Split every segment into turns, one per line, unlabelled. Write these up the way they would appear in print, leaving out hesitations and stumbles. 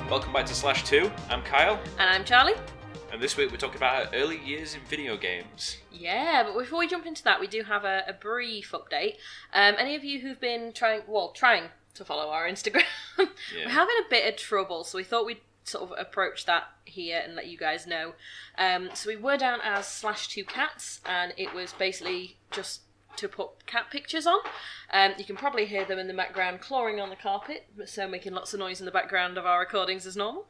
Welcome back to Slash 2. I'm Kyle.
And I'm Charlie.
And this week we're talking about our early years in video games.
Yeah, but before we jump into that, we do have a brief update. Any of you who've been trying to follow our Instagram, we're having a bit of trouble, so we thought we'd sort of approach that here and let you guys know. So we were down as /2cats, and it was basically just to put cat pictures on. You can probably hear them in the background clawing on the carpet, so making lots of noise in the background of our recordings as normal.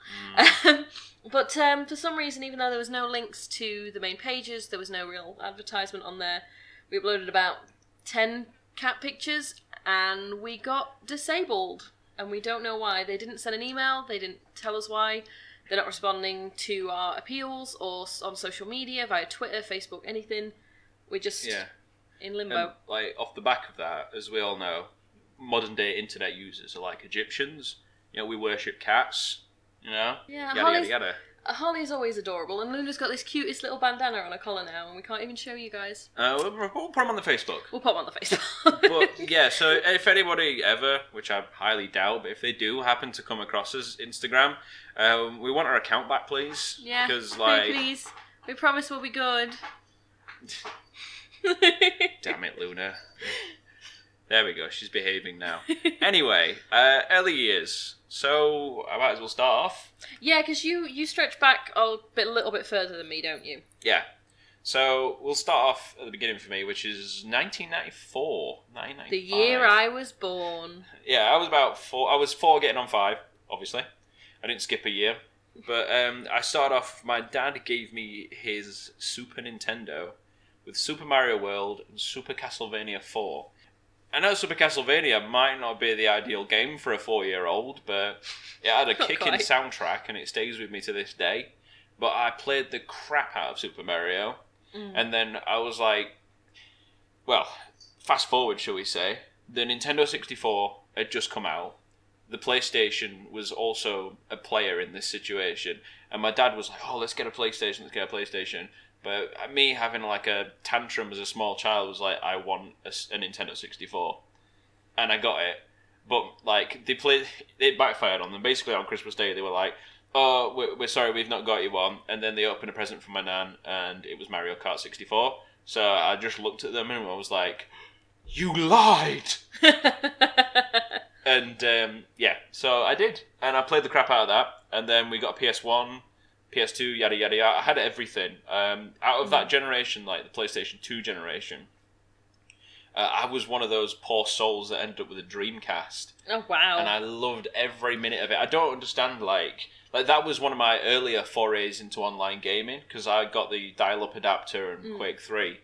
But for some reason, even though there was no links to the main pages, there was no real advertisement on there, we uploaded about 10 cat pictures and we got disabled. And we don't know why. They didn't send an email, they didn't tell us why. They're not responding to our appeals or on social media, via Twitter, Facebook, anything. We're just in limbo.
And, off the back of that, as we all know, modern day internet users are like Egyptians. You know, we worship cats, you know?
Yeah,
yada, yada.
Holly's always adorable, and Luna's got this cutest little bandana on her collar now, and we can't even show you guys.
We'll put them on the Facebook.
We'll put them on the Facebook.
But yeah, so if anybody ever, which I highly doubt, but if they do happen to come across us Instagram, we want our account back, please.
Yeah,
because
please. We promise we'll be good.
Damn it, Luna. There we go, she's behaving now. Anyway, early years. So, I might as well start off.
Yeah, because you stretch back a little bit further than me, don't you?
Yeah. So, we'll start off at the beginning for me, which is 1994.
The year I was born.
Yeah, I was about 4. I was 4 getting on 5, obviously. I didn't skip a year. But I started off, my dad gave me his Super Nintendo with Super Mario World and Super Castlevania 4. I know Super Castlevania might not be the ideal game for a 4-year-old, but it had a kicking soundtrack and it stays with me to this day. But I played the crap out of Super Mario, and then I was like, well, fast forward, shall we say, the Nintendo 64 had just come out. The PlayStation was also a player in this situation, and my dad was like, oh, let's get a PlayStation. But me having like a tantrum as a small child was like, I want a Nintendo 64. And I got it. But like, it backfired on them. Basically on Christmas Day they were like, oh, we're sorry, we've not got you one. And then they opened a present from my nan and it was Mario Kart 64. So I just looked at them and I was like, you lied! And so I did. And I played the crap out of that. And then we got a PS1, PS2, yada yada yada. I had everything. Out of that generation, like the PlayStation 2 generation, I was one of those poor souls that ended up with a Dreamcast.
Oh wow!
And I loved every minute of it. I don't understand like that was one of my earlier forays into online gaming because I got the dial-up adapter and Quake 3.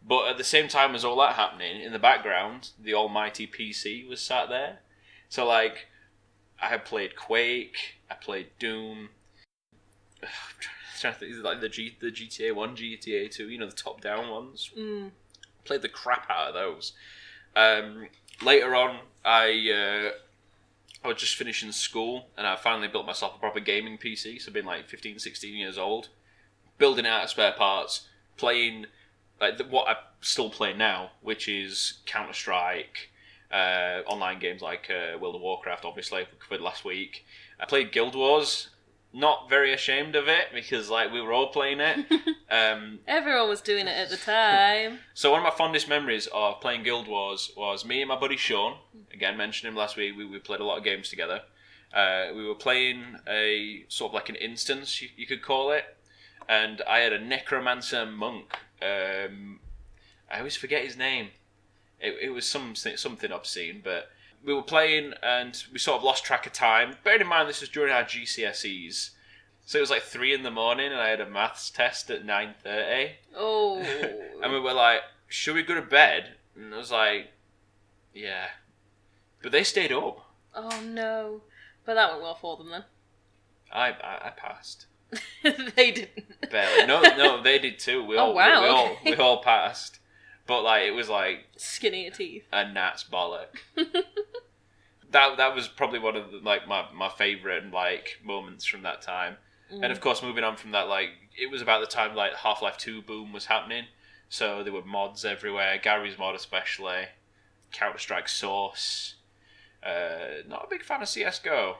But at the same time as all that happening, in the background, the almighty PC was sat there. So like, I had played Quake, I played Doom. I'm trying to think, is it like the GTA 1, GTA 2, you know, the top-down ones? Played the crap out of those. Later on, I was just finishing school, and I finally built myself a proper gaming PC, so being like 15, 16 years old, building out of spare parts, playing like what I still play now, which is Counter-Strike, online games like World of Warcraft, obviously, we covered last week. I played Guild Wars. Not very ashamed of it because like we were all playing it.
Everyone was doing it at the time.
So one of my fondest memories of playing Guild Wars was me and my buddy Sean. Again, mentioned him last week. We played a lot of games together. We were playing a sort of like an instance, you could call it. And I had a necromancer monk. I always forget his name. It was something obscene, but we were playing and we sort of lost track of time. Bearing in mind this was during our GCSEs. So it was like 3 a.m. and I had a maths test at 9:30.
Oh.
And we were like, should we go to bed? And I was like, yeah. But they stayed up.
Oh no. But that went well for them then.
I passed.
They didn't.
Barely. No, they did too. We all passed. But like it was like
skinnier teeth.
A gnat's bollock. That was probably one of the, like my favourite like moments from that time. And of course, moving on from that, like it was about the time like Half-Life 2 boom was happening. So there were mods everywhere. Gary's mod especially, Counter-Strike Source. Not a big fan of CS:GO.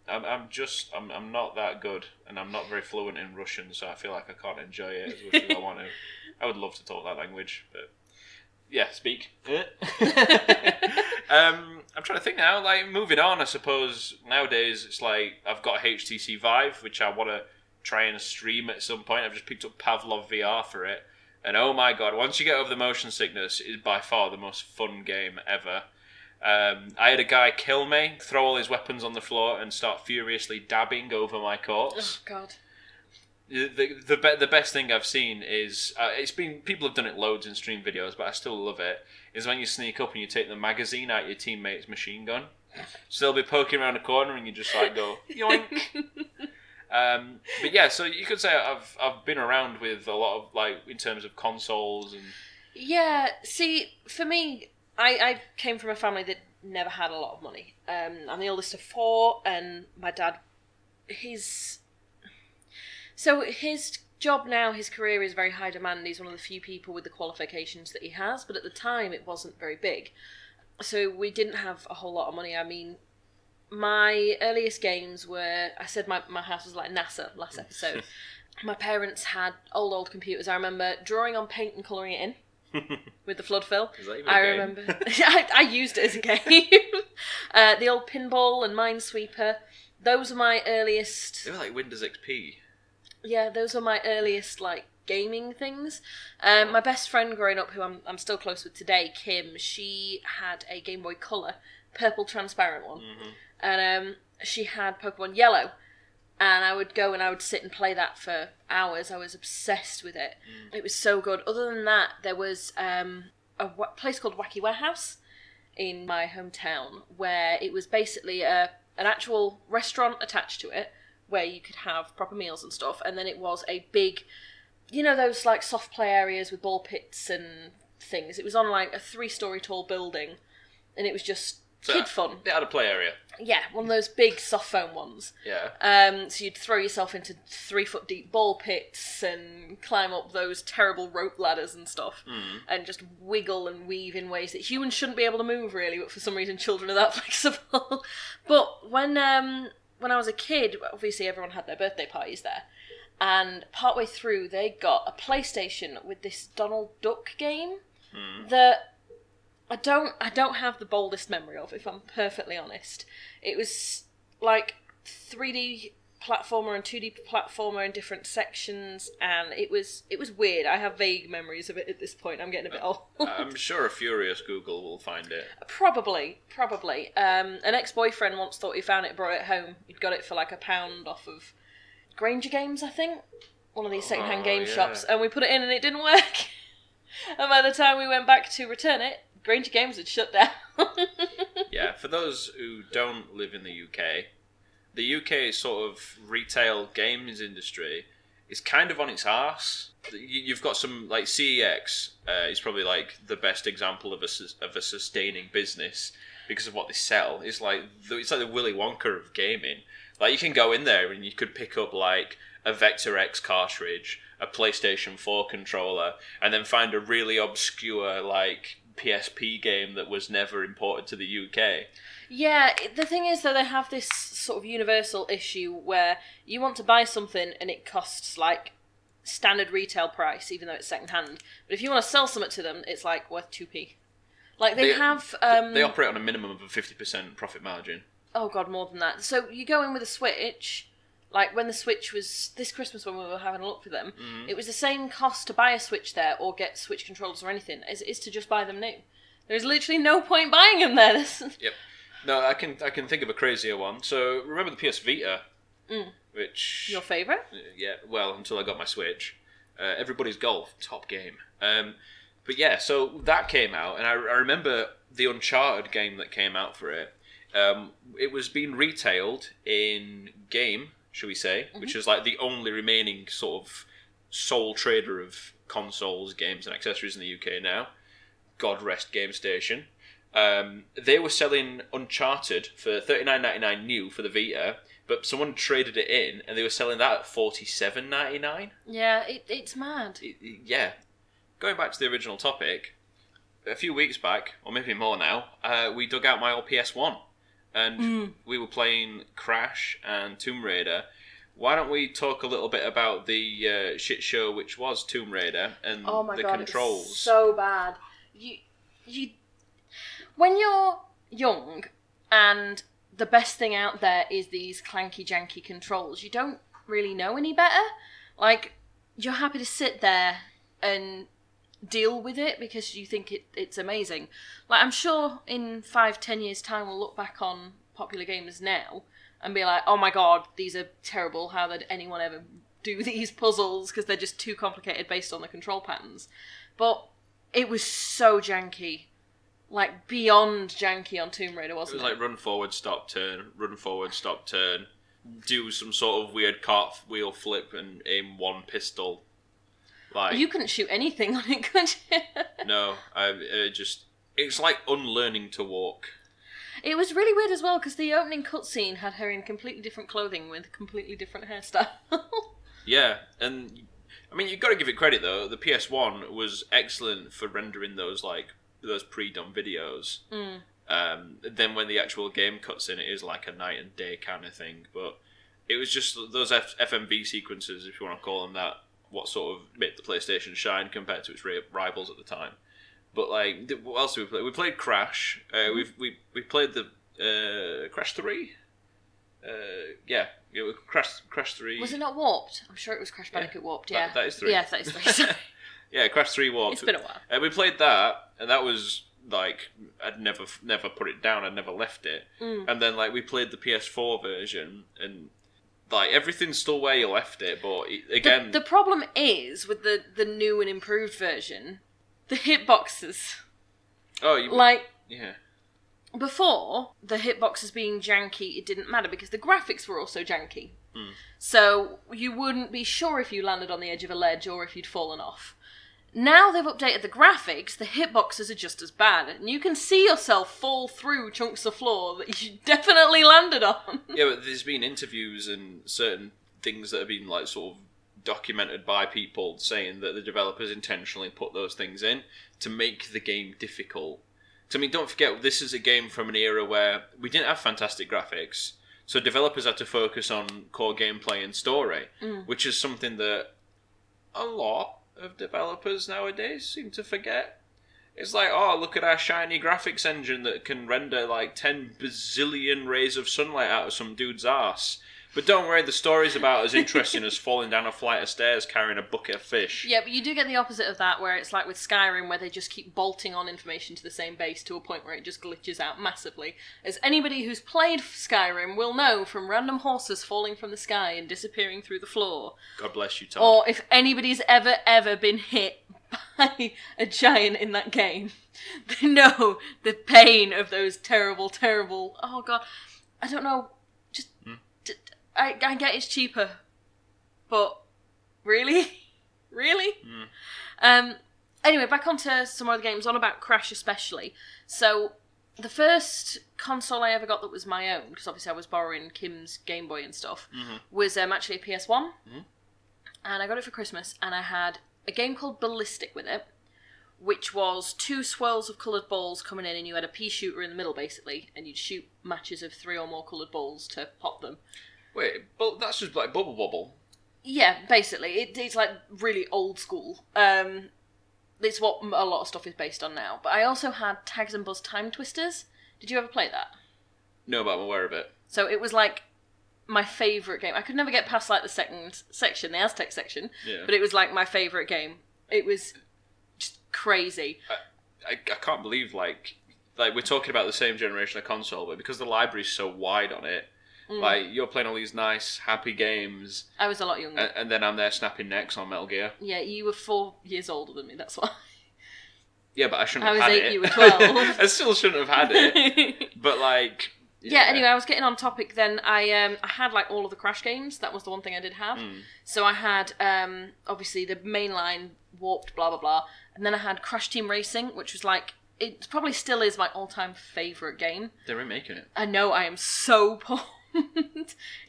I'm not that good, and I'm not very fluent in Russian, so I feel like I can't enjoy it as much as I want to. I would love to talk that language, but yeah, speak. I'm trying to think now. Like, moving on, I suppose nowadays it's like I've got HTC Vive, which I want to try and stream at some point. I've just picked up Pavlov VR for it, and oh my god, once you get over the motion sickness, it is by far the most fun game ever. I had a guy kill me, throw all his weapons on the floor, and start furiously dabbing over my corpse.
Oh god.
The best thing I've seen is people have done it loads in stream videos, but I still love it. Is when you sneak up and you take the magazine out of your teammate's machine gun. So they'll be poking around a corner and you just like go yoink. But yeah, so you could say I've been around with a lot of, like, in terms of consoles and.
Yeah, see, for me, I came from a family that never had a lot of money. I'm the oldest of 4, and my dad, his job now, his career is very high demand. He's one of the few people with the qualifications that he has, but at the time it wasn't very big. So we didn't have a whole lot of money. I mean, my earliest games were, I said my house was like NASA last episode. My parents had old computers. I remember drawing on paint and colouring it in. With the flood fill.
Is that even a game?
Remember. I used it as a game. The old pinball and Minesweeper. Those were my earliest.
They were like Windows XP.
Yeah, those were my earliest, like, gaming things. My best friend growing up, who I'm still close with today, Kim, she had a Game Boy Color, purple transparent one, and she had Pokemon Yellow. And I would go and I would sit and play that for hours. I was obsessed with it. It was so good. Other than that, there was a place called Wacky Warehouse in my hometown, where it was basically an actual restaurant attached to it, where you could have proper meals and stuff. And then it was a big, you know, those like soft play areas with ball pits and things. It was on like a 3-story tall building, and it was just kid fun.
They had a play area.
Yeah, one of those big soft foam ones.
Yeah.
So you'd throw yourself into 3-foot deep ball pits and climb up those terrible rope ladders and stuff, and just wiggle and weave in ways that humans shouldn't be able to move, really, but for some reason children are that flexible. But when I was a kid, obviously everyone had their birthday parties there, and partway through they got a PlayStation with this Donald Duck game that I don't have the boldest memory of, if I'm perfectly honest. It was like 3D platformer and 2D platformer in different sections, and it was weird. I have vague memories of it at this point. I'm getting a bit old.
I'm sure a furious Google will find it.
Probably. An ex-boyfriend once thought he found it, brought it home. He'd got it for like £1 off of Granger Games, I think. One of these second-hand game shops. And we put it in and it didn't work. And by the time we went back to return it, Granger Games had shut down.
Yeah, for those who don't live in the UK sort of retail games industry is kind of on its arse. You've got some, like, CEX is probably like the best example of a sustaining business because of what they sell. It's like the Willy Wonka of gaming. Like, you can go in there and you could pick up like a Vector X cartridge, a PlayStation 4 controller, and then find a really obscure like PSP game that was never imported to the UK.
Yeah, the thing is that they have this sort of universal issue where you want to buy something and it costs like standard retail price, even though it's second hand. But if you want to sell something to them, it's like worth 2p. Like they have...
they operate on a minimum of a 50% profit margin.
Oh god, more than that. So you go in with a Switch, like when the Switch was... This Christmas when we were having a look for them, it was the same cost to buy a Switch there or get Switch controllers or anything as it is to just buy them new. There's literally no point buying them there.
Yep. No, I can think of a crazier one. So remember the PS Vita, which
your favourite?
Yeah, well, until I got my Switch. Everybody's Golf, top game. But yeah, so that came out, and I remember the Uncharted game that came out for it. It was being retailed in Game, shall we say, which is like the only remaining sort of sole trader of consoles, games, and accessories in the UK now. God rest GameStation. They were selling Uncharted for $39.99 new for the Vita, but someone traded it in, and they were selling that at $47.99.
Yeah, it's mad.
Yeah. Going back to the original topic, a few weeks back, or maybe more now, we dug out my old PS1. and we were playing Crash and Tomb Raider. Why don't we talk a little bit about the shit show which was Tomb Raider and the controls?
It's so bad. You, when you're young and the best thing out there is these clanky janky controls, you don't really know any better. Like, you're happy to sit there and deal with it because you think it's amazing. Like, I'm sure in 5-10 years time we'll look back on popular gamers now and be like, oh my god, these are terrible, how did anyone ever do these puzzles, because they're just too complicated based on the control patterns. But it was so janky, like beyond janky on Tomb Raider, wasn't it?
It was like run forward, stop, turn, run forward, stop, turn, do some sort of weird cartwheel flip and aim one pistol. Like,
you couldn't shoot anything on it, could you?
No, it's like unlearning to walk.
It was really weird as well, because the opening cutscene had her in completely different clothing with completely different hairstyle.
Yeah, and I mean, you've got to give it credit though. The PS1 was excellent for rendering those pre-done videos. Then when the actual game cuts in, it is like a night and day kind of thing. But it was just those FMV sequences, if you want to call them that, what sort of made the PlayStation shine compared to its rivals at the time. But like, what else did we play? We played Crash. We played the Crash 3. It was Crash 3.
Was it not Warped? I'm sure it was Crash Bandicoot Warped. Yeah,
that is 3.
Yeah, that is 3. Sorry.
Yeah, Crash 3 Warped.
It's been a while.
We played that, and that was like, I'd never put it down. I'd never left it. And then like we played the PS4 version, and like everything's still where you left it. But again,
the problem is with the new and improved version, the hitboxes.
Oh, yeah.
Before, the hitboxes being janky, it didn't matter because the graphics were also janky. So you wouldn't be sure if you landed on the edge of a ledge or if you'd fallen off. Now they've updated the graphics, the hitboxes are just as bad. And you can see yourself fall through chunks of floor that you definitely landed on.
Yeah, but there's been interviews and certain things that have been like sort of documented by people saying that the developers intentionally put those things in to make the game difficult. I mean, don't forget, this is a game from an era where we didn't have fantastic graphics, so developers had to focus on core gameplay and story, which is something that a lot of developers nowadays seem to forget. It's like, oh, look at our shiny graphics engine that can render like 10 bazillion rays of sunlight out of some dude's arse. But don't worry, the story's about as interesting as falling down a flight of stairs carrying a bucket of fish.
Yeah, but you do get the opposite of that, where it's like with Skyrim, where they just keep bolting on information to the same base to a point where it just glitches out massively. As anybody who's played Skyrim will know from random horses falling from the sky and disappearing through the floor.
God bless you, Tom.
Or if anybody's ever been hit by a giant in that game, they know the pain of those terrible, oh god, I don't know, just... I get it's cheaper, but really? Anyway, back onto some other games, on about Crash especially. So, the first console I ever got that was my own, because obviously I was borrowing Kim's Game Boy and stuff, was actually a PS1. And I got it for Christmas, and I had a game called Ballistic with it, which was 2 swirls of coloured balls coming in, and you had a pea shooter in the middle, basically, and you'd shoot matches of 3 or more coloured balls to pop them.
Wait, but that's just like Bubble Bobble.
Yeah, basically. It's like really old school. It's what a lot of stuff is based on now. But I also had Tags and Buzz Time Twisters. Did you ever play that?
No, but I'm aware of it.
So it was like my favourite game. I could never get past like the second section, the Aztec section, but it was like my favourite game. It was just crazy.
I can't believe like we're talking about the same generation of console, but because the library's so wide on it, like, you're playing all these nice, happy games.
I was a lot younger.
And then I'm there snapping necks on Metal Gear.
Yeah, you were 4 years older than me, that's why.
Yeah, but I shouldn't have had it.
I was 8, you were 12.
I still shouldn't have had it. But, like...
Yeah, anyway, I was getting on topic then. I had, like, all of the Crash games. That was the one thing I did have. So I had, obviously, the mainline, Warped, blah, blah, blah. And then I had Crash Team Racing, which was, like... It probably still is my all-time favourite game.
They're remaking it.
I know, I am so pumped.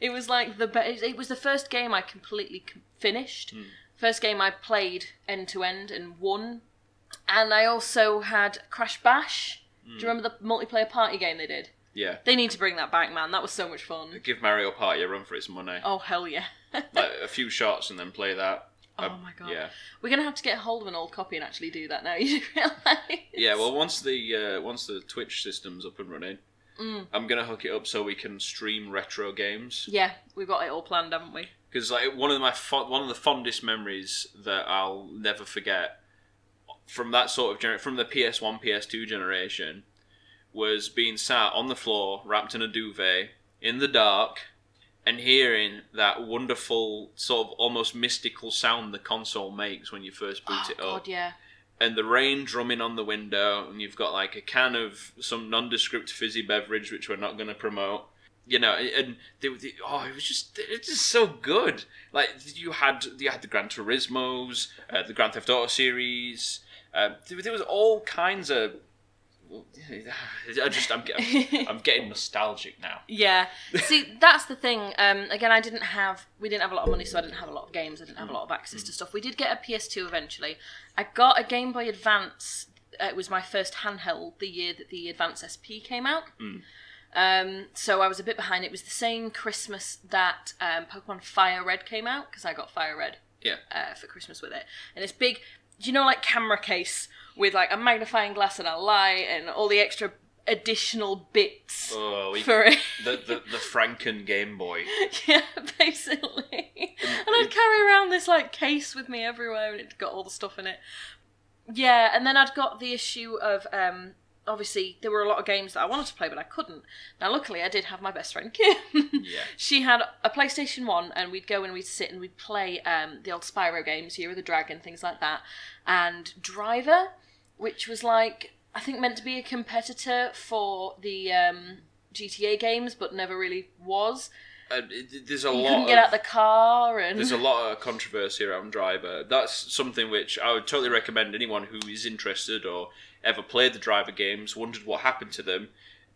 It was like it was the first game I completely finished. First game I played end to end and won. And I also had Crash Bash. Do you remember the multiplayer party game they did?
Yeah.
They need to bring that back, man. That was so much fun.
Give Mario Party a run for its money.
Oh, hell yeah.
Like a few shots and then play that.
Oh my god.
Yeah.
We're going to have to get a hold of an old copy and actually do that now, you do realise?
Yeah, well, once the Twitch system's up and running, I'm going to hook it up so we can stream retro games.
Yeah, we've got it all planned, haven't we?
Because like one of the fondest memories that I'll never forget from that sort of from the PS1, PS2 generation was being sat on the floor, wrapped in a duvet, in the dark, and hearing that wonderful, sort of almost mystical sound the console makes when you first boot it up.
God, yeah.
And the rain drumming on the window, and you've got like a can of some nondescript fizzy beverage, which we're not going to promote. You know, and it's just so good. Like you had the Gran Turismos, the Grand Theft Auto series. There was all kinds of. I'm getting nostalgic now.
Yeah. See, that's the thing. Again, we didn't have a lot of money, so I didn't have a lot of games. I didn't have a lot of access to stuff. We did get a PS2 eventually. I got a Game Boy Advance. It was my first handheld the year that the Advance SP came out. So I was a bit behind. It was the same Christmas that Pokemon Fire Red came out, because I got Fire Red for Christmas with it. And it's big, like camera case with like a magnifying glass and a light and all the extra additional bits for it.
The Franken Game Boy.
Yeah, basically. And I'd carry around this like case with me everywhere, and it got all the stuff in it. Yeah, and then I'd got the issue of obviously there were a lot of games that I wanted to play but I couldn't. Now luckily I did have my best friend Kim.
Yeah.
She had a PlayStation 1 and we'd go and we'd sit and we'd play the old Spyro games, Year of the Dragon, things like that. And Driver, which was like, I think meant to be a competitor for the GTA games but never really was.
There's a
you
lot.
Couldn't get out the car, and
there's a lot of controversy around Driver. That's something which I would totally recommend anyone who is interested or ever played the Driver games, wondered what happened to them.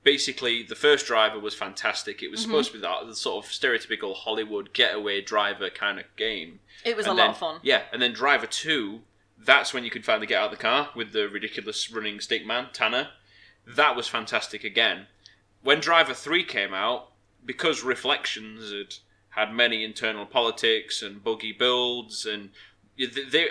Basically, the first Driver was fantastic. It was supposed to be the sort of stereotypical Hollywood getaway driver kind of game.
It was lot of fun.
Yeah, and then Driver 2, that's when you could finally get out of the car with the ridiculous running stickman, Tanner. That was fantastic again. When Driver 3 came out, because Reflections had many internal politics and buggy builds, and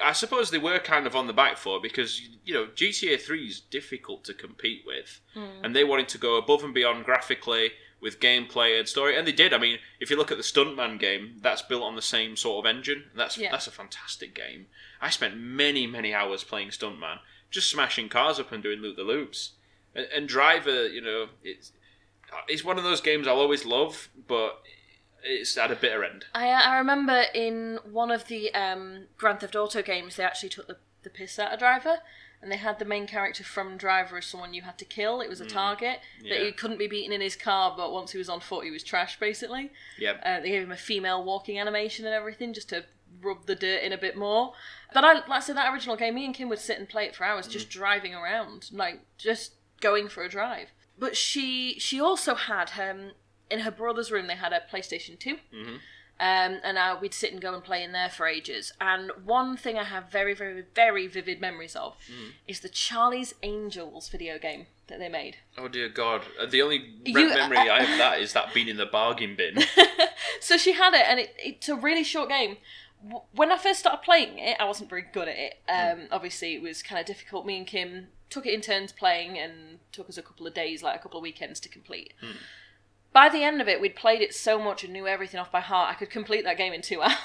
I suppose they were kind of on the back foot because GTA 3 is difficult to compete with, and they wanted to go above and beyond graphically with gameplay and story, and they did. I mean, if you look at the Stuntman game, that's built on the same sort of engine. That's a fantastic game. I spent many hours playing Stuntman, just smashing cars up and doing loop-the-loops, and Driver, it's one of those games I'll always love, but it's at a bitter end.
I remember in one of the Grand Theft Auto games, they actually took the piss out of Driver, and they had the main character from Driver as someone you had to kill. It was a target that he couldn't be beaten in his car, but once he was on foot, he was trash, basically. Yep. They gave him a female walking animation and everything, just to rub the dirt in a bit more. But like I said, that original game, me and Kim would sit and play it for hours, just driving around, like, just going for a drive. But she also had, in her brother's room, they had a PlayStation 2. And we'd sit and go and play in there for ages. And one thing I have very, very, very vivid memories of is the Charlie's Angels video game that they made.
Oh dear God. The only memory I have of that is that being in the bargain bin.
So she had it, and it's a really short game. When I first started playing it, I wasn't very good at it. Obviously, it was kind of difficult. Me and Kim took it in turns playing, and took us a couple of days, like a couple of weekends to complete. By the end of it, we'd played it so much and knew everything off by heart, I could complete that game in 2 hours.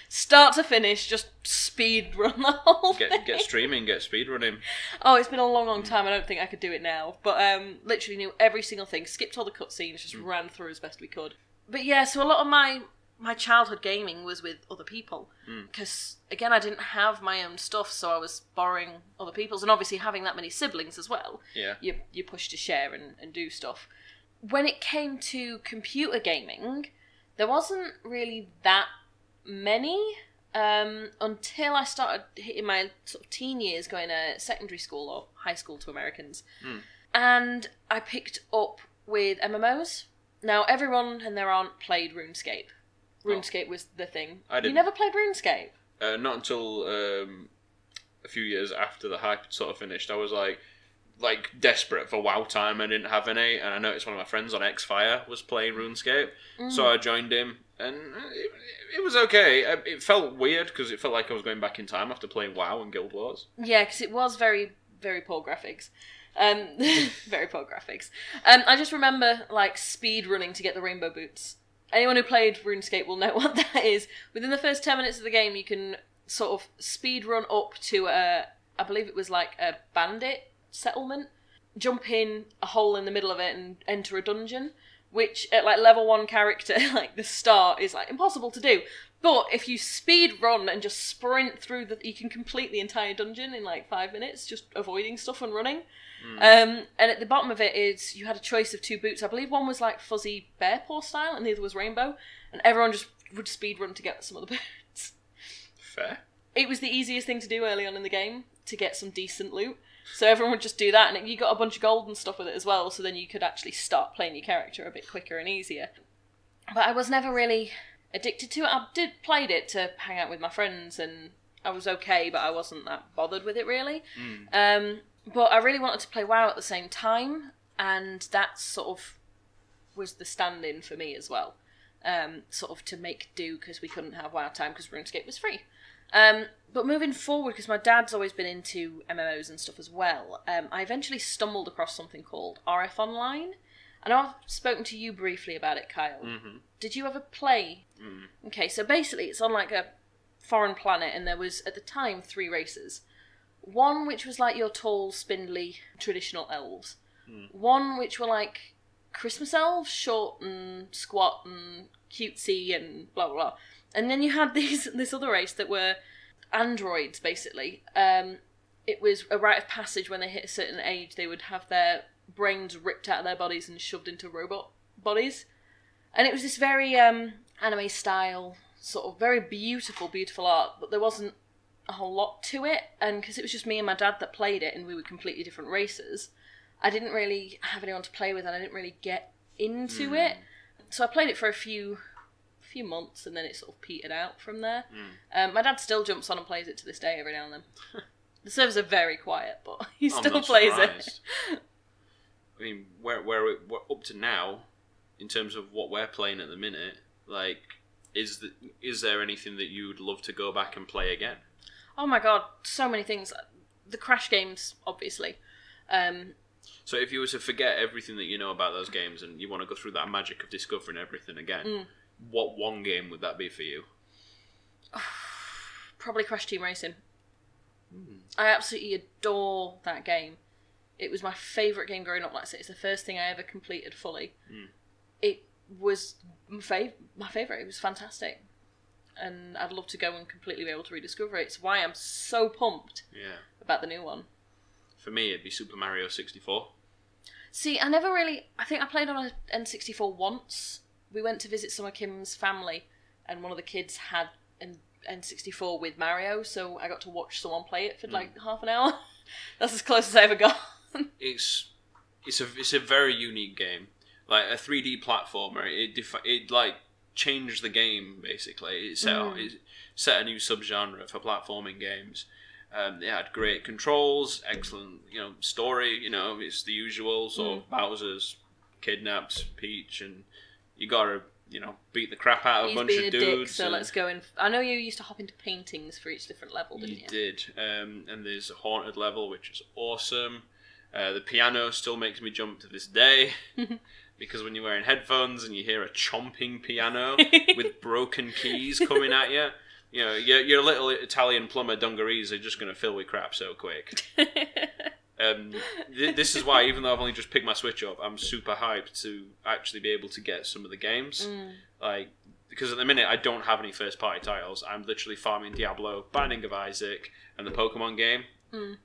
Start to finish, just speed run the whole thing.
Get streaming, get speed running.
Oh, it's been a long time. I don't think I could do it now. But literally knew every single thing, skipped all the cutscenes, just ran through as best we could. But yeah, so a lot of my childhood gaming was with other people. Because, again, I didn't have my own stuff, so I was borrowing other people's. And obviously having that many siblings as well, you push to share and do stuff. When it came to computer gaming, there wasn't really that many until I started hitting my sort of teen years, going to secondary school or high school to Americans. And I picked up with MMOs. Now, everyone and their aunt played RuneScape. RuneScape was the thing.
I didn't.
You never played RuneScape?
Not until a few years after the hype had sort of finished. I was like, like desperate for WoW time. I didn't have any, and I noticed one of my friends on Xfire was playing RuneScape, so I joined him, and it was okay. It felt weird because it felt like I was going back in time after playing WoW and Guild Wars.
Yeah, because it was very, very poor graphics. Very poor graphics. I just remember like speed running to get the rainbow boots. Anyone who played RuneScape will know what that is. Within the first 10 minutes of the game, you can sort of speed run up to I believe it was like a bandit settlement, jump in a hole in the middle of it and enter a dungeon, which at like level 1 character, like the start is like impossible to do. But if you speed run and just sprint through you can complete the entire dungeon in like 5 minutes, just avoiding stuff and running. And at the bottom of it is you had a choice of 2 boots. I believe one was like fuzzy bear paw style and the other was rainbow, and everyone just would speed run to get some of the boots.
Fair.
It was the easiest thing to do early on in the game to get some decent loot. So everyone would just do that, and you got a bunch of gold and stuff with it as well, so then you could actually start playing your character a bit quicker and easier. But I was never really addicted to it. I played it to hang out with my friends, and I was okay, but I wasn't that bothered with it really. But I really wanted to play WoW at the same time, and that sort of was the stand-in for me as well. Sort of to make do, because we couldn't have WoW time because RuneScape was free. But moving forward, because my dad's always been into MMOs and stuff as well, I eventually stumbled across something called RF Online. I know I've spoken to you briefly about it, Kyle. Did you ever play? Okay, so basically it's on like a foreign planet, and there was, at the time, 3 races. One which was like your tall, spindly, traditional elves. One which were like Christmas elves, short and squat and cutesy and blah blah blah. And then you had this other race that were androids, basically. It was a rite of passage when they hit a certain age, they would have their brains ripped out of their bodies and shoved into robot bodies. And it was this very anime style, sort of very beautiful, beautiful art, but there wasn't a whole lot to it. And because it was just me and my dad that played it, and we were completely different races, I didn't really have anyone to play with, and I didn't really get into it. So I played it for a few months, and then it sort of petered out from there. My dad still jumps on and plays it to this day every now and then. The servers are very quiet, but he still plays it.
I mean, we're up to now, in terms of what we're playing at the minute, like, is there anything that you would love to go back and play again?
Oh my god, so many things. The Crash games, obviously.
So if you were to forget everything that you know about those games and you want to go through that magic of discovering everything again, what one game would that be for you?
Probably Crash Team Racing. I absolutely adore that game. It was my favourite game growing up. Like I said, it's the first thing I ever completed fully. It was my favourite. It was fantastic. And I'd love to go and completely be able to rediscover it. It's why I'm so pumped about the new one.
For me, it'd be Super Mario 64.
See, I think I played on an N64 once. We went to visit some of Kim's family, and one of the kids had an N64 with Mario, so I got to watch someone play it for like half an hour. That's as close as I ever got.
It's a very unique game, like a 3D platformer. It like changed the game basically. It set a new subgenre for platforming games. It had great controls, excellent story. It's the usual sort of Bowser's kidnapped Peach, and you gotta beat the crap out of a bunch of dudes.
Dick, so let's go in. I know you used to hop into paintings for each different level, didn't you?
You did. And there's a haunted level, which is awesome. The piano still makes me jump to this day. Because when you're wearing headphones and you hear a chomping piano with broken keys coming at you, your little Italian plumber dungarees are just going to fill with crap so quick. This is why, even though I've only just picked my Switch up, I'm super hyped to actually be able to get some of the games. Because at the minute I don't have any first party titles. I'm literally farming Diablo, Binding of Isaac, and the Pokemon game.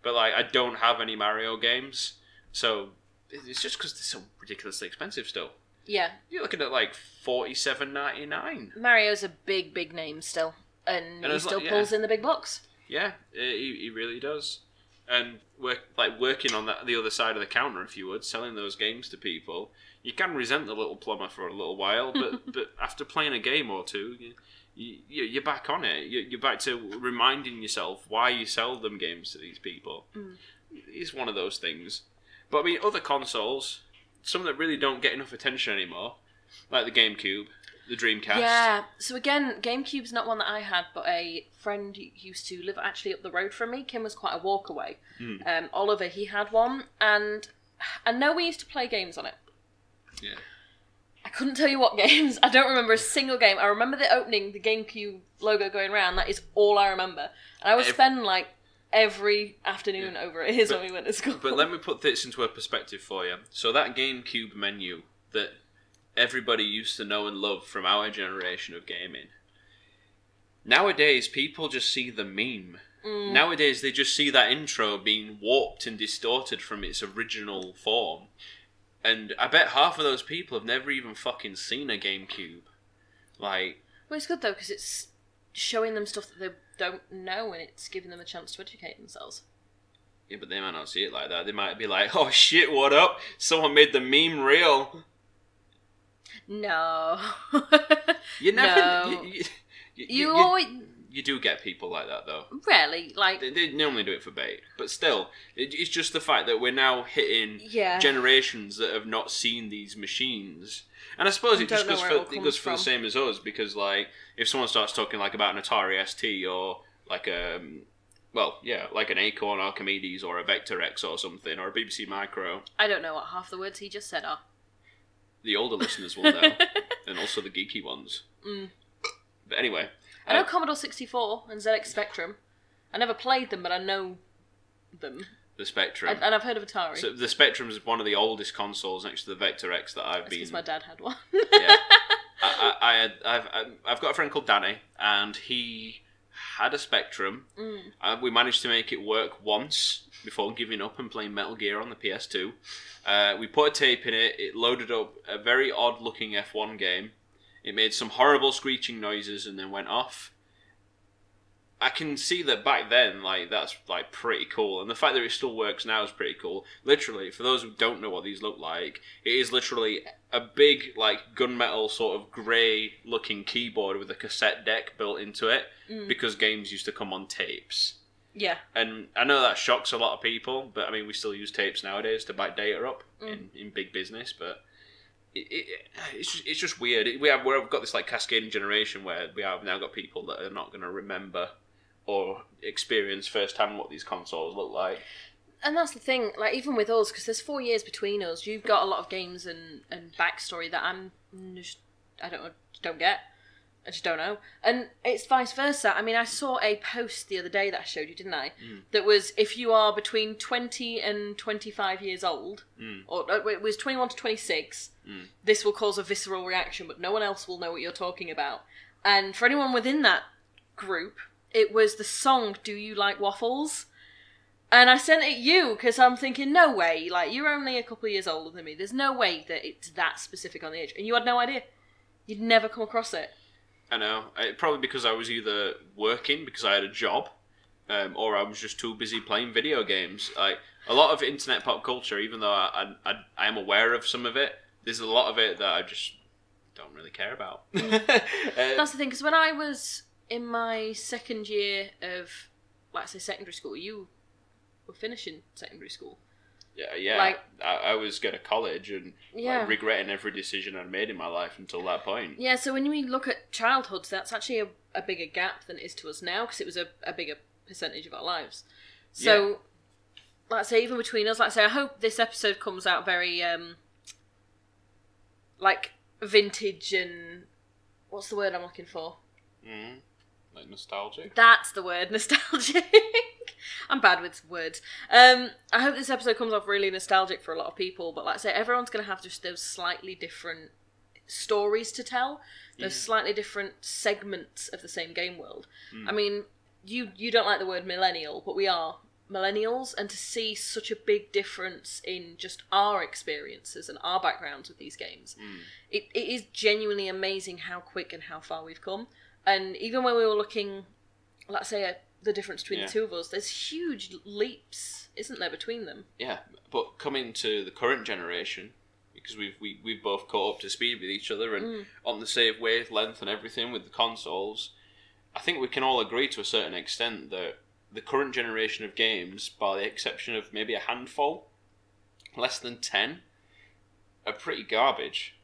But I don't have any Mario games, so it's just because they're so ridiculously expensive still.
Yeah,
you're looking at like $47.99.
Mario's a big name still, and he still pulls in the big bucks.
Yeah, he really does. And working on the other side of the counter, if you would, selling those games to people, you can resent the little plumber for a little while, but after playing a game or two, you're back on it. You're back to reminding yourself why you sell them games to these people. It's one of those things. But I mean, other consoles, some that really don't get enough attention anymore, like the GameCube, the Dreamcast.
Yeah, so again, GameCube's not one that I had, but a friend who used to live actually up the road from me. Kim was quite a walk away. Oliver, he had one, and I know we used to play games on it.
Yeah.
I couldn't tell you what games. I don't remember a single game. I remember the opening, the GameCube logo going around. That is all I remember. And I would spend like every afternoon over at his when we went to school.
But let me put this into a perspective for you. So that GameCube menu that everybody used to know and love from our generation of gaming. Nowadays, people just see the meme. Nowadays, they just see that intro being warped and distorted from its original form. And I bet half of those people have never even fucking seen a GameCube. Like...
Well, it's good, though, because it's showing them stuff that they don't know, and it's giving them a chance to educate themselves.
Yeah, but they might not see it like that. They might be like, oh shit, what up? Someone made the meme real.
No.
You never...
No.
You
always...
You do get people like that, though.
Rarely, like...
They normally do it for bait. But still, it's just the fact that we're now hitting generations that have not seen these machines. And I suppose it just goes for the same as us, because, like, if someone starts talking, like, about an Atari ST or, like, like an Acorn Archimedes or a Vector X or something, or a BBC Micro.
I don't know what half the words he just said are.
The older listeners will know, and also the geeky ones. But anyway...
I know Commodore 64 and ZX Spectrum. I never played them, but I know them.
The Spectrum.
And I've heard of Atari.
So the Spectrum is one of the oldest consoles next to the Vector X that I've been...
Because my dad had one.
Yeah. I've got a friend called Danny, and he had a Spectrum. We managed to make it work once before giving up and playing Metal Gear on the PS2. We put a tape in it. It loaded up a very odd-looking F1 game. It made some horrible screeching noises and then went off. I can see that back then, like, that's, like, pretty cool. And the fact that it still works now is pretty cool. Literally, for those who don't know what these look like, it is literally a big, like, gunmetal sort of grey-looking keyboard with a cassette deck built into it, because games used to come on tapes.
Yeah.
And I know that shocks a lot of people, but, I mean, we still use tapes nowadays to back data up in big business, but... It's just weird. We've got this like cascading generation where we have now got people that are not going to remember or experience firsthand what these consoles look like.
And that's the thing, like even with us, because there's 4 years between us, you've got a lot of games and backstory that I don't get. I just don't know. And it's vice versa. I mean, I saw a post the other day that I showed you, didn't I? That was, if you are between 20 and 25 years old, or it was 21 to 26, this will cause a visceral reaction, but no one else will know what you're talking about. And for anyone within that group, it was the song, Do You Like Waffles? And I sent it you, because I'm thinking, no way, like, you're only a couple of years older than me. There's no way that it's that specific on the age. And you had no idea. You'd never come across it.
I know. Probably because I was either working because I had a job, or I was just too busy playing video games. Like a lot of internet pop culture, even though I am aware of some of it, there's a lot of it that I just don't really care about.
That's the thing, because when I was in my second year of, let's say, secondary school, you were finishing secondary school.
Yeah.
Like,
I was going to college and like, regretting every decision I'd made in my life until that point.
Yeah, so when we look at childhoods, that's actually a bigger gap than it is to us now, because it was a bigger percentage of our lives. So, let's say, even between us, I hope this episode comes out very, like, vintage and... What's the word I'm looking for?
Like nostalgic?
That's the word, nostalgic. I'm bad with words. I hope this episode comes off really nostalgic for a lot of people, but like I say, everyone's going to have just those slightly different stories to tell. Those slightly different segments of the same game world. I mean, you don't like the word millennial, but we are millennials, and to see such a big difference in just our experiences and our backgrounds with these games, it is genuinely amazing how quick and how far we've come. And even when we were looking, let's say, at the difference between the two of us, there's huge leaps, isn't there, between them? Yeah,
but coming to the current generation, because we've both caught up to speed with each other and on the same wavelength and everything with the consoles, I think we can all agree to a certain extent that the current generation of games, by the exception of maybe a handful, less than 10 are pretty garbage.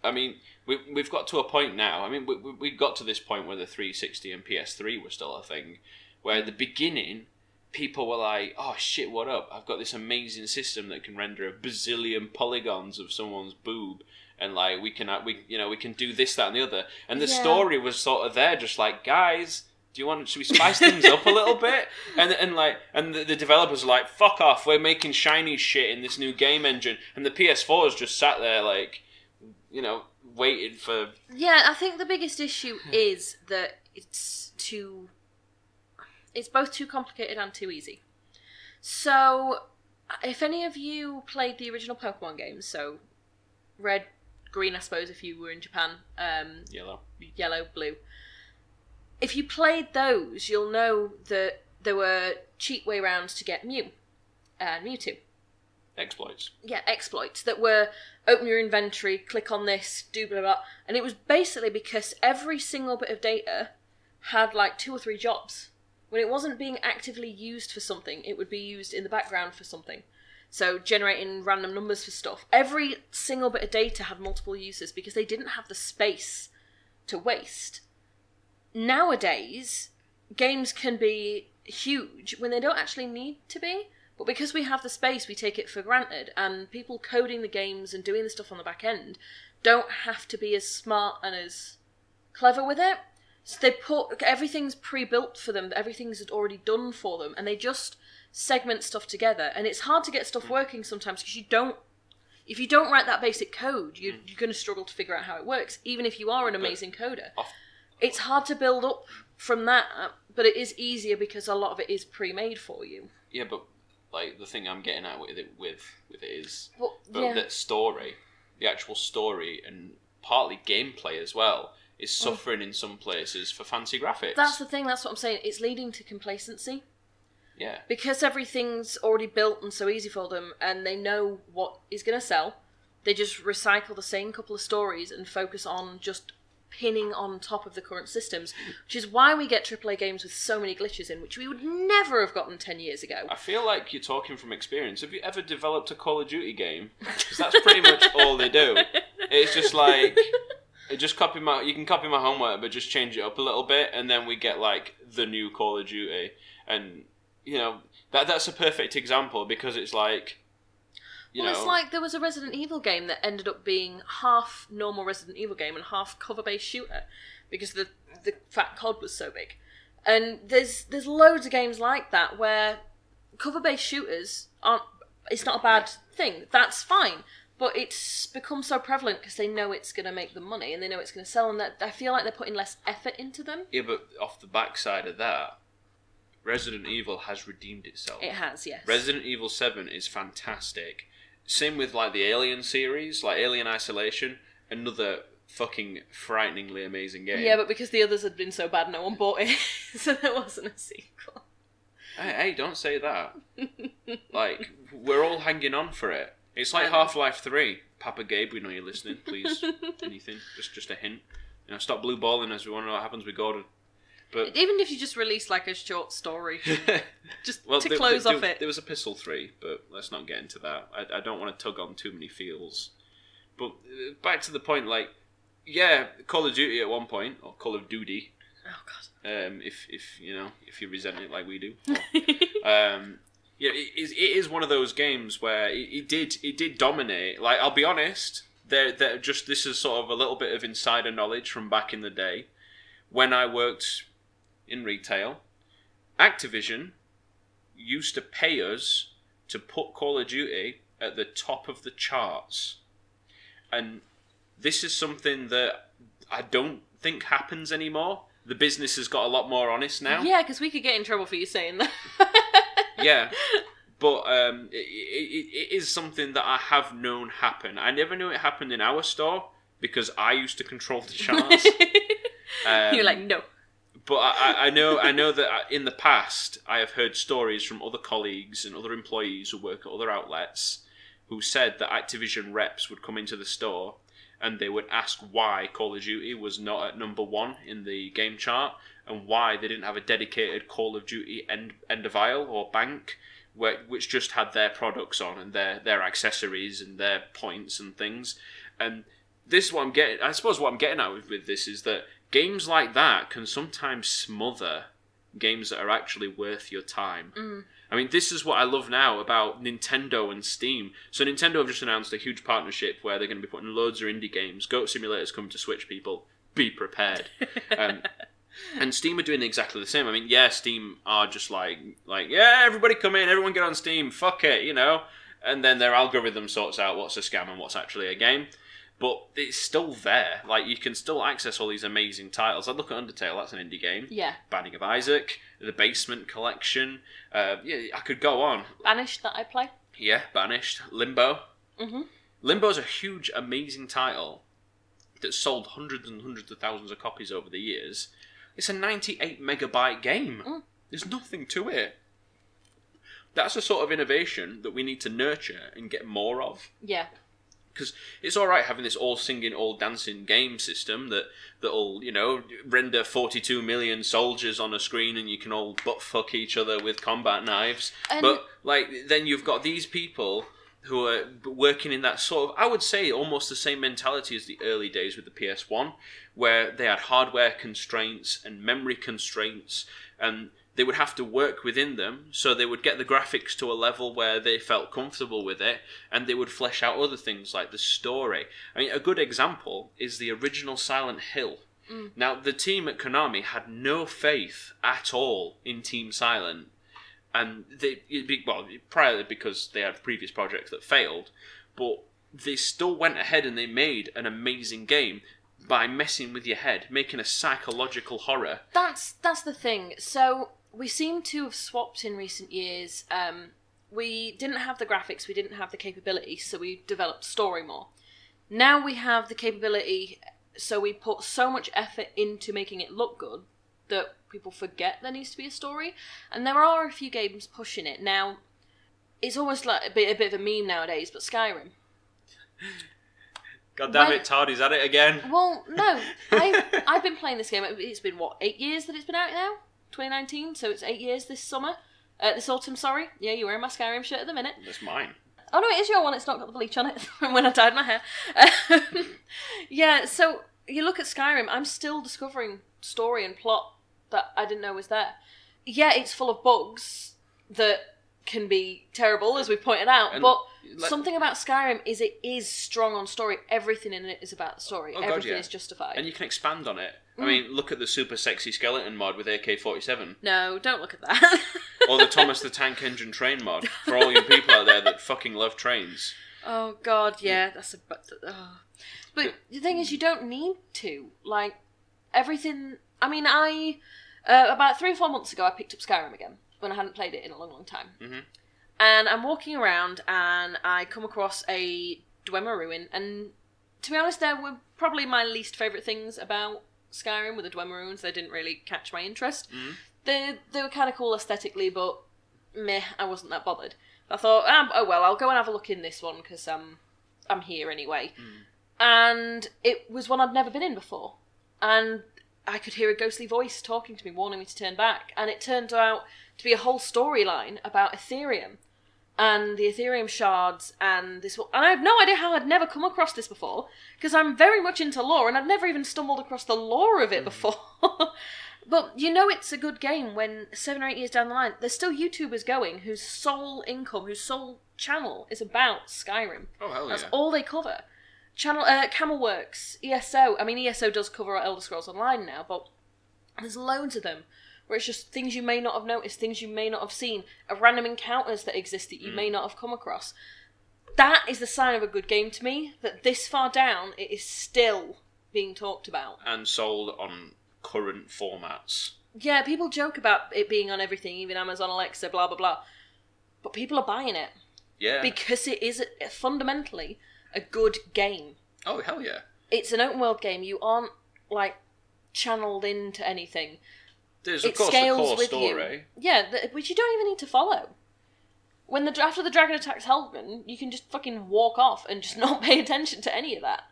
I mean, we've got to a point now. I mean, we got to this point where the 360 and PS3 were still a thing, where at the beginning, people were like, "Oh shit, what up? I've got this amazing system that can render a bazillion polygons of someone's boob, and like we can do this, that, and the other." And the story was sort of there, just like, guys, should we spice things up a little bit? And the developers are like, "Fuck off! We're making shiny shit in this new game engine," and the PS4 has just sat there like, waited for...
Yeah, I think the biggest issue is that it's both too complicated and too easy. So, if any of you played the original Pokemon games, so Red, Green, I suppose, if you were in Japan, Yellow, Blue. If you played those, you'll know that there were cheat way rounds to get Mew and Mewtwo.
Exploits. Yeah,
exploits that were open your inventory, click on this, do blah, blah. And it was basically because every single bit of data had like 2 or 3 jobs. When it wasn't being actively used for something, it would be used in the background for something. So generating random numbers for stuff. Every single bit of data had multiple uses because they didn't have the space to waste. Nowadays, games can be huge when they don't actually need to be. But because we have the space, we take it for granted, and people coding the games and doing the stuff on the back end don't have to be as smart and as clever with it. So they put everything's pre-built for them, everything's already done for them, and they just segment stuff together. And it's hard to get stuff working sometimes because if you don't write that basic code, you're going to struggle to figure out how it works, even if you are an amazing coder. It's hard to build up from that, but it is easier because a lot of it is pre-made for you.
Yeah, but like the thing I'm getting at with it is
that
story, the actual story, and partly gameplay as well, is suffering in some places for fancy graphics.
That's the thing. That's what I'm saying. It's leading to complacency.
Yeah.
Because everything's already built and so easy for them, and they know what is going to sell. They just recycle the same couple of stories and focus on just pinning on top of the current systems, which is why we get AAA games with so many glitches in, which we would never have gotten 10 years ago.
I feel like you're talking from experience. Have you ever developed a Call of Duty game? Because that's pretty much all they do. It's just like, you can copy my homework, but just change it up a little bit, and then we get like the new Call of Duty. And, that's a perfect example, because it's like,
it's like there was a Resident Evil game that ended up being half normal Resident Evil game and half cover-based shooter because the fat COD was so big. And there's loads of games like that where cover-based shooters it's not a bad thing. That's fine. But it's become so prevalent because they know it's going to make them money and they know it's going to sell, and that I feel like they're putting less effort into them.
Yeah, but off the backside of that, Resident Evil has redeemed itself.
It has, yes.
Resident Evil 7 is fantastic. Same with like the Alien series, like Alien Isolation, another fucking frighteningly amazing game.
Yeah, but because the others had been so bad, no one bought it, so there wasn't a sequel.
Hey, don't say that. Like, we're all hanging on for it. It's like Half-Life 3. Papa Gabe, we know you're listening, please. Anything, just a hint. Stop blue balling as we want to know what happens with Gordon. But
even if you just release like a short story, just to close off it.
There was Epistle 3, but let's not get into that. I don't want to tug on too many feels. But back to the point, like, yeah, Call of Duty at one point, or Call of Duty.
Oh God.
If you resent it like we do. It is one of those games where it did dominate. Like, I'll be honest, this is sort of a little bit of insider knowledge from back in the day when I worked in retail. Activision used to pay us to put Call of Duty at the top of the charts. And this is something that I don't think happens anymore. The business has got a lot more honest now.
Yeah, because we could get in trouble for you saying that.
Yeah, but it is something that I have known happen. I never knew it happened in our store because I used to control the charts.
You're like, no.
But I know that in the past I have heard stories from other colleagues and other employees who work at other outlets who said that Activision reps would come into the store and they would ask why Call of Duty was not at number 1 in the game chart and why they didn't have a dedicated Call of Duty end of aisle or bank which just had their products on and their accessories and their points and things. And this is what I'm getting. I suppose what I'm getting at with this is that games like that can sometimes smother games that are actually worth your time. I mean, this is what I love now about Nintendo and Steam. So Nintendo have just announced a huge partnership where they're going to be putting loads of indie games. Goat Simulator's coming to Switch, people. Be prepared. And Steam are doing exactly the same. I mean, yeah, Steam are just like, yeah, everybody come in, everyone get on Steam, fuck it, you know? And then their algorithm sorts out what's a scam and what's actually a game. But it's still there. Like, you can still access all these amazing titles. I look at Undertale, that's an indie game.
Yeah.
Binding of Isaac, The Basement Collection. Yeah, I could go on.
Banished that I play.
Yeah, Banished. Limbo.
Mm-hmm.
Limbo's a huge, amazing title that's sold hundreds and hundreds of thousands of copies over the years. It's a 98 megabyte game. There's nothing to it. That's a sort of innovation that we need to nurture and get more of.
Yeah.
Because it's all right having this all singing, all dancing game system that'll, you know, render 42 million soldiers on a screen and you can all butt fuck each other with combat knives. But like, then you've got these people who are working in that sort of, I would say, almost the same mentality as the early days with the PS1, where they had hardware constraints and memory constraints, and they would have to work within them, so they would get the graphics to a level where they felt comfortable with it, and they would flesh out other things like the story. I mean, a good example is the original Silent Hill. Now, the team at Konami had no faith at all in Team Silent, and primarily because they had previous projects that failed, but they still went ahead and they made an amazing game by messing with your head, making a psychological horror.
That's the thing. So we seem to have swapped in recent years. We didn't have the graphics, we didn't have the capability, so we developed story more. Now we have the capability, so we put so much effort into making it look good that people forget there needs to be a story. And there are a few games pushing it. Now, it's almost like a bit of a meme nowadays, but Skyrim.
God damn it, Todd, at it again.
Well, no. I've been playing this game. It's been, 8 years that it's been out now? 2019, so it's 8 years this summer. This autumn, sorry. Yeah, you're wearing my Skyrim shirt at the minute.
That's mine.
Oh, no, it is your one. It's not got the bleach on it from when I dyed my hair. Yeah, so you look at Skyrim, I'm still discovering story and plot that I didn't know was there. Yeah, it's full of bugs that can be terrible, as we pointed out, but something about Skyrim is it is strong on story. Everything in it is about the story. Everything is justified.
And you can expand on it. I mean, look at the super sexy skeleton mod with AK-47.
No, don't look at that.
Or the Thomas the Tank Engine train mod, for all you people out there that fucking love trains.
Oh, God, yeah, that's a... But the thing is, you don't need to. Like, everything... I mean, about 3 or 4 months ago, I picked up Skyrim again, when I hadn't played it in a long, long time. Mm-hmm. And I'm walking around, and I come across a Dwemer ruin, and to be honest, they were probably my least favourite things about Skyrim with the Dwemer ruins. They didn't really catch my interest. Mm-hmm. They were kind of cool aesthetically, but meh, I wasn't that bothered. I thought, oh well, I'll go and have a look in this one, because I'm here anyway. Mm. And it was one I'd never been in before. And I could hear a ghostly voice talking to me, warning me to turn back. And it turned out to be a whole storyline about Ethereum. And the Ethereum shards and this... And I have no idea how I'd never come across this before, because I'm very much into lore, and I'd never even stumbled across the lore of it before. But you know it's a good game when 7 or 8 years down the line, there's still YouTubers going whose sole income, whose sole channel is about Skyrim.
Oh, hell yeah.
That's all they cover. Camelworks, ESO. I mean, ESO does cover Elder Scrolls Online now, but there's loads of them where it's just things you may not have noticed, things you may not have seen, random encounters that exist that you may not have come across. That is the sign of a good game to me, that this far down, it is still being talked about.
And sold on current formats.
Yeah, people joke about it being on everything, even Amazon Alexa, blah, blah, blah. But people are buying it.
Yeah.
Because it is fundamentally a good game.
Oh, hell yeah.
It's an open world game. You aren't, like, channeled into anything.
There's, of course, a core story.
Yeah, which you don't even need to follow. After the dragon attacks Helgen, you can just fucking walk off and just not pay attention to any of that.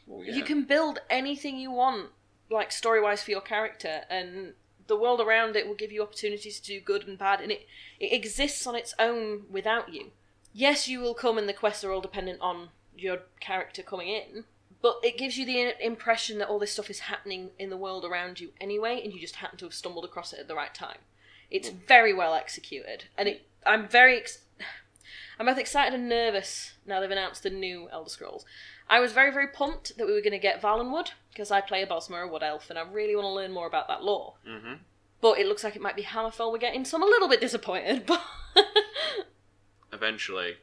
Well, yeah. You can build anything you want, like, story-wise for your character, and the world around it will give you opportunities to do good and bad, and it exists on its own without you. Yes, you will come and the quests are all dependent on your character coming in, but it gives you the impression that all this stuff is happening in the world around you anyway, and you just happen to have stumbled across it at the right time. It's very well executed, and I'm both excited and nervous now they've announced the new Elder Scrolls. I was very, very pumped that we were going to get Valenwood, because I play a Bosmer, a Wood Elf, and I really want to learn more about that lore. Mm-hmm. But it looks like it might be Hammerfell we're getting, so I'm a little bit disappointed, but...
Eventually.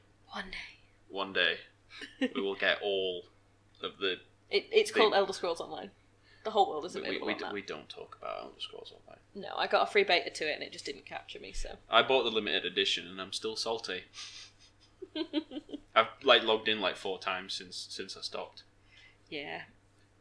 One day. We will get all of the...
It's called Elder Scrolls Online. The whole world is available on that.
We don't talk about Elder Scrolls Online.
No, I got a free beta to it and it just didn't capture me, so...
I bought the limited edition and I'm still salty. I've logged in 4 times since I stopped.
Yeah.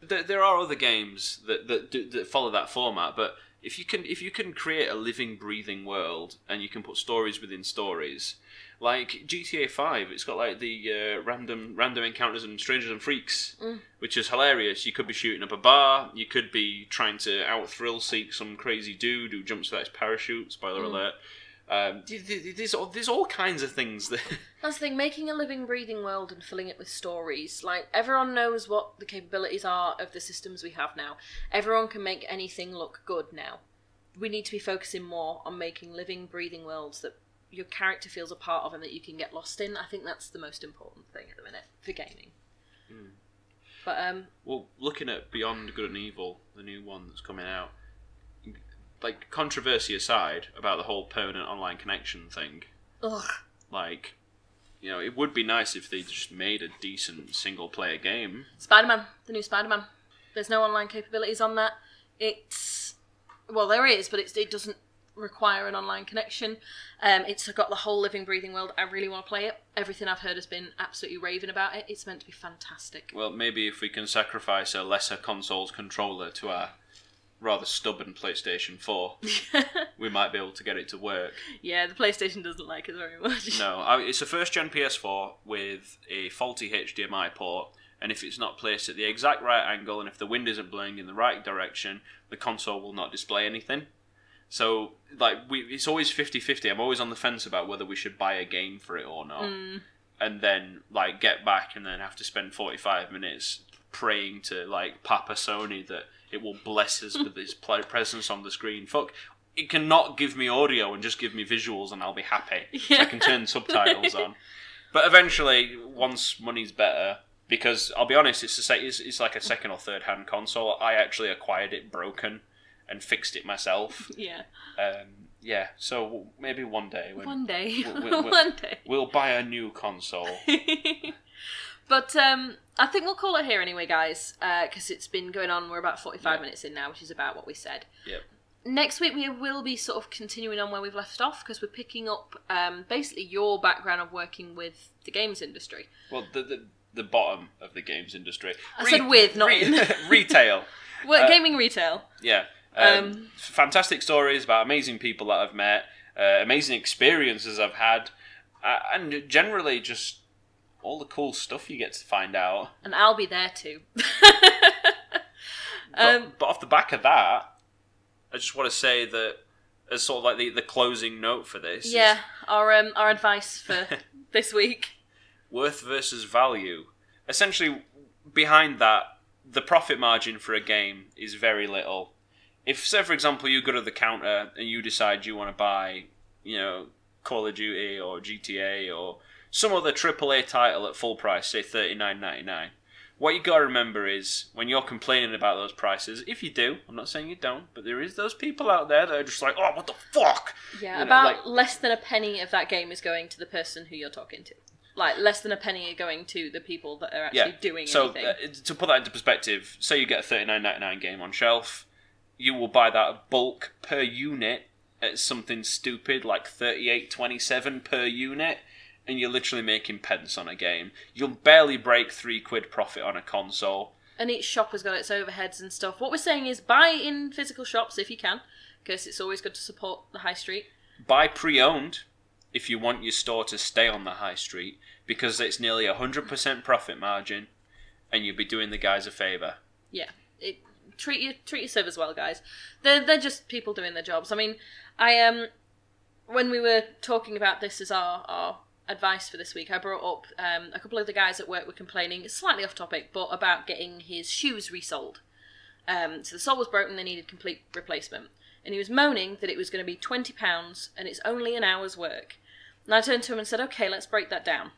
There are other games that follow that format, but if you can create a living, breathing world and you can put stories within stories, like GTA 5, it's got the random encounters and strangers and freaks, which is hilarious. You could be shooting up a bar, you could be trying to out thrill seek some crazy dude who jumps without his parachute. Spoiler alert. There's all kinds of things that...
That's the thing, making a living, breathing world and filling it with stories. Everyone knows what the capabilities are of the systems we have now. Everyone can make anything look good now. We need to be focusing more on making living, breathing worlds that your character feels a part of and that you can get lost in. I think that's the most important thing at the minute for gaming. But
well, looking at Beyond Good and Evil, the new one that's coming out, controversy aside about the whole permanent online connection thing.
Ugh.
It would be nice if they just made a decent single player game.
Spider-Man, the new Spider-Man. There's no online capabilities on that. There is, but it doesn't require an online connection. It's got the whole living, breathing world. I really want to play it. Everything I've heard has been absolutely raving about it. It's meant to be fantastic.
Well, maybe if we can sacrifice a lesser console's controller to our rather stubborn PlayStation 4, we might be able to get it to work.
Yeah, the PlayStation doesn't like it very much.
No, it's a first-gen PS4 with a faulty HDMI port, and if it's not placed at the exact right angle, and if the wind isn't blowing in the right direction, the console will not display anything. So, it's always 50-50. I'm always on the fence about whether we should buy a game for it or not. And then, get back and then have to spend 45 minutes praying to, Papa Sony that it will bless us with its presence on the screen. Fuck, it cannot give me audio and just give me visuals and I'll be happy. Yeah. So I can turn subtitles on. But eventually, once money's better, because I'll be honest, it's like a second or third hand console. I actually acquired it broken and fixed it myself.
Yeah.
Yeah, so maybe one day.
One day.
We'll buy a new console.
But I think we'll call it here anyway, guys, because it's been going on. We're about 45 minutes in now, which is about what we said.
Yep.
Next week we will be sort of continuing on where we've left off, because we're picking up basically your background of working with the games industry.
Well, the bottom of the games industry.
I said with, not in.
Retail.
Well, gaming retail.
Yeah. Fantastic stories about amazing people that I've met, amazing experiences I've had, and generally just all the cool stuff you get to find out.
And I'll be there too.
But off the back of that, I just want to say that as sort of the closing note for this.
Yeah, our advice for this week.
Worth versus value. Essentially, behind that, the profit margin for a game is very little. If, say, for example, you go to the counter and you decide you want to buy, Call of Duty or GTA or some other AAA title at full price, say $39.99. What you got to remember is, when you're complaining about those prices, if you do, I'm not saying you don't, but there is those people out there that are just like, oh, what the fuck?
Yeah, less than a penny of that game is going to the person who you're talking to. Less than a penny are going to the people that are actually doing anything.
So, to put that into perspective, say you get a $39.99 game on shelf, you will buy that bulk per unit at something stupid like $38.27 per unit, and you're literally making pence on a game. You'll barely break £3 profit on a console.
And each shop has got its overheads and stuff. What we're saying is buy in physical shops if you can, because it's always good to support the high street.
Buy pre-owned if you want your store to stay on the high street, because it's nearly 100% profit margin, and you'll be doing the guys a favour.
Yeah. treat your civs well, guys. They're just people doing their jobs. I mean, I when we were talking about this as our advice for this week, I brought up a couple of the guys at work were complaining, slightly off topic, but about getting his shoes resoled. So the sole was broken, they needed complete replacement. And he was moaning that it was going to be £20 and it's only an hour's work. And I turned to him and said, okay, let's break that down.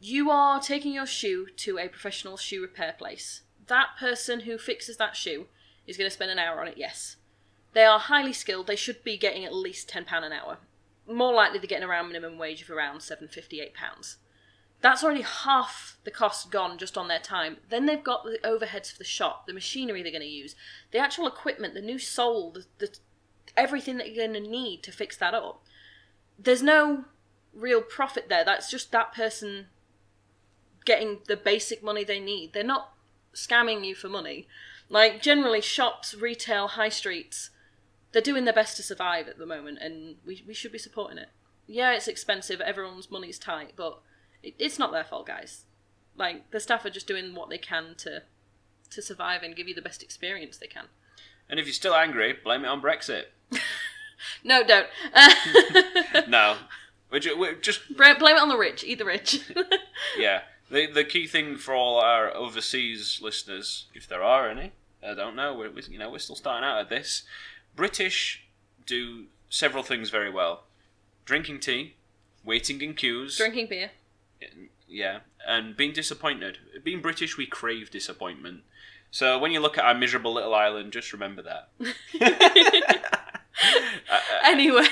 You are taking your shoe to a professional shoe repair place. That person who fixes that shoe is going to spend an hour on it, yes. They are highly skilled, they should be getting at least £10 an hour. More likely they're getting around minimum wage of around £7.58. That's already half the cost gone just on their time. Then they've got the overheads for the shop, the machinery they're going to use, the actual equipment, the new sole, the everything that you're going to need to fix that up. There's no real profit there. That's just that person getting the basic money they need. They're not scamming you for money. Like, generally, shops, retail, high streets, they're doing their best to survive at the moment, and we should be supporting it. Yeah, it's expensive, everyone's money's tight, but it's not their fault, guys. Like, the staff are just doing what they can to survive and give you the best experience they can.
And if you're still angry, blame it on Brexit.
No, don't.
No. We're just...
Blame it on the rich. Eat the rich.
Yeah. The key thing for all our overseas listeners, if there are any, I don't know, we're still starting out at this. British do several things very well. Drinking tea, waiting in queues.
Drinking beer.
Yeah, and being disappointed. Being British, we crave disappointment. So when you look at our miserable little island, just remember that.
Anyway,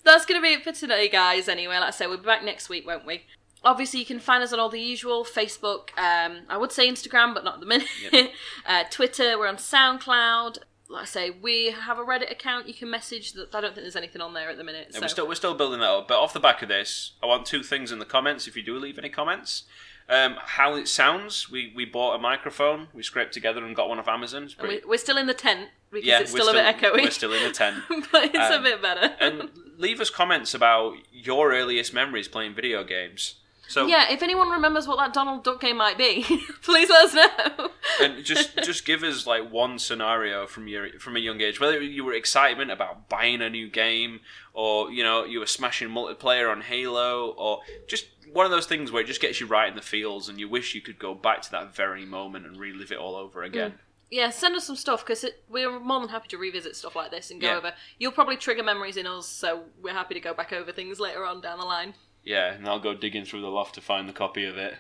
that's going to be it for today, guys. Anyway, like I say, we'll be back next week, won't we? Obviously, you can find us on all the usual, Facebook, I would say Instagram, but not at the minute. Yep. Twitter, we're on SoundCloud. Like I say, we have a Reddit account you can message. That I don't think there's anything on there at the minute.
Yeah,
so.
We're still building that up. But off the back of this, I want 2 things in the comments, if you do leave any comments. How it sounds. We bought a microphone, we scraped together and got one off Amazon.
We're still in the tent, because it's still a bit echoey.
We're still in the tent.
But it's a bit better.
And leave us comments about your earliest memories playing video games. So,
yeah, if anyone remembers what that Donald Duck game might be, please let us know.
And just give us like one scenario from a young age, whether you were excitement about buying a new game, or you were smashing multiplayer on Halo, or just one of those things where it just gets you right in the feels, and you wish you could go back to that very moment and relive it all over again.
Yeah, send us some stuff, because we're more than happy to revisit stuff like this and go over. You'll probably trigger memories in us, so we're happy to go back over things later on down the line.
Yeah, and I'll go digging through the loft to find the copy of it.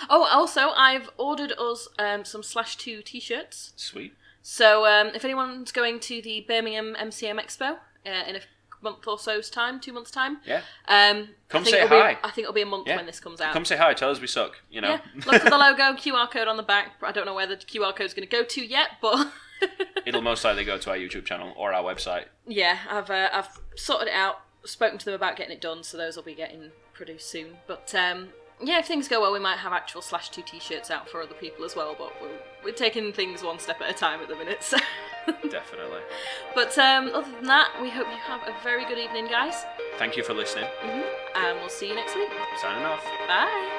Oh, also, I've ordered us some /2 t-shirts.
Sweet.
So, if anyone's going to the Birmingham MCM Expo in a month or so's time, 2 months' time,
come say hi.
I think it'll be a month when this comes out.
Come say hi, tell us we suck,
Yeah, look for the logo, QR code on the back. I don't know where the QR code's going to go to yet, but...
It'll most likely go to our YouTube channel or our website.
Yeah, I've sorted it out. Spoken to them about getting it done, so those will be getting produced soon. But yeah, if things go well, we might have actual /2 t-shirts out for other people as well. But we're taking things one step at a time at the minute. So.
Definitely.
But other than that, we hope you have a very good evening, guys.
Thank you for listening.
And we'll see you next week.
Signing off.
Bye.